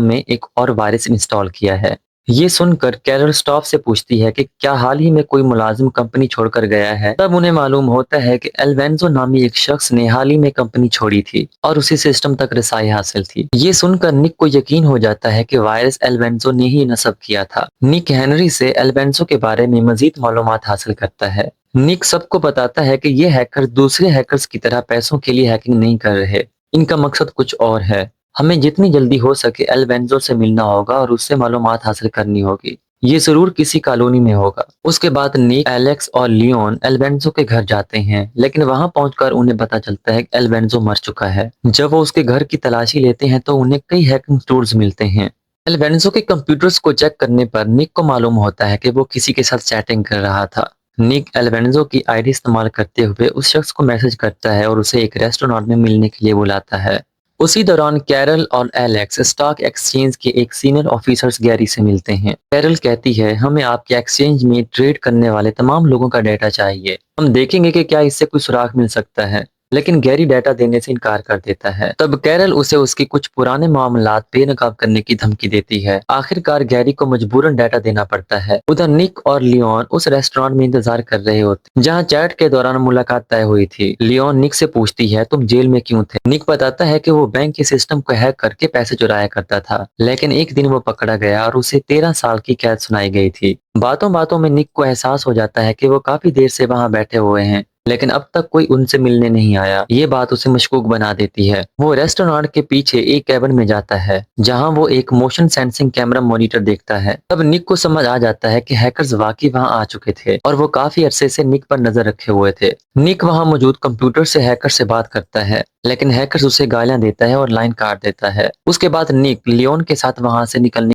में एक और वायरस इंस्टॉल किया है। ये सुनकर कैरल स्टाफ से पूछती है कि क्या हाल ही में कोई मुलाजिम कंपनी छोड़कर गया है। तब उन्हें मालूम होता है कि एल्वेंजो नामी एक शख्स ने हाल ही में कंपनी छोड़ी थी और उसी सिस्टम तक रसाई हासिल थी। ये सुनकर निक को यकीन हो जाता है कि वायरस एल्वेंजो ने ही नस्ब किया था। निक हेनरी से एल्वेंजो के बारे में मजीद मालूमात हासिल करता है। निक सबको बताता है कि ये हैकर दूसरे हैकर्स की तरह पैसों के लिए हैकिंग नहीं कर रहे, इनका मकसद कुछ और है। हमें जितनी जल्दी हो सके एल्वेंजो से मिलना होगा और उससे मालूमात हासिल करनी होगी। ये जरूर किसी कॉलोनी में होगा। उसके बाद निक, एलेक्स और लियोन एल्वेंजो के घर जाते हैं, लेकिन वहां पहुंचकर उन्हें पता चलता है कि एल्वेंजो मर चुका है। जब वो उसके घर की तलाशी लेते हैं तो उन्हें कई हैकिंग टूल्स मिलते हैं। एल्वेंजो के कंप्यूटर्स को चेक करने पर निक को मालूम होता है कि वो किसी के साथ चैटिंग कर रहा था। निक एल्वेंजो की आईडी इस्तेमाल करते हुए उस शख्स को मैसेज करता है और उसे एक रेस्टोरेंट में मिलने के लिए बुलाता है। उसी दौरान कैरल और एलेक्स स्टॉक एक्सचेंज के एक सीनियर ऑफिसर्स गैरी से मिलते हैं। कैरल कहती है, हमें आपके एक्सचेंज में ट्रेड करने वाले तमाम लोगों का डेटा चाहिए। हम देखेंगे कि क्या इससे कोई सुराग मिल सकता है, लेकिन गैरी डेटा देने से इनकार कर देता है। तब कैरल उसे उसके कुछ पुराने मामलात बेनकाब करने की धमकी देती है। आखिरकार गैरी को मजबूरन डेटा देना पड़ता है। उधर निक और लियोन उस रेस्टोरेंट में इंतजार कर रहे होते जहां चैट के दौरान मुलाकात तय हुई थी। लियोन निक से पूछती है, तुम जेल में क्यों थे? निक बताता है कि वो बैंक के सिस्टम को हैक करके पैसे चुराया करता था, लेकिन एक दिन वो पकड़ा गया और उसे 13 साल की कैद सुनाई गई थी। बातों बातों में निक को एहसास हो जाता है कि वो काफी देर से वहां बैठे हुए हैं, लेकिन अब तक कोई उनसे मिलने नहीं आया। ये बात उसे मशकूक बना देती है। वो रेस्टोरेंट के पीछे एक कैबिन में जाता है जहां वो एक मोशन सेंसिंग कैमरा मॉनिटर देखता है। तब निक को समझ आ जाता है कि हैकर्स वाकई वहां आ चुके थे और वो काफी अरसे से निक पर नजर रखे हुए थे। निक वहां मौजूद कंप्यूटर से हैकर से बात करता है, लेकिन हैकर्स उसे गालियां देता है और लाइन काट देता है। उसके बाद निक लियोन के साथ वहां से निकलने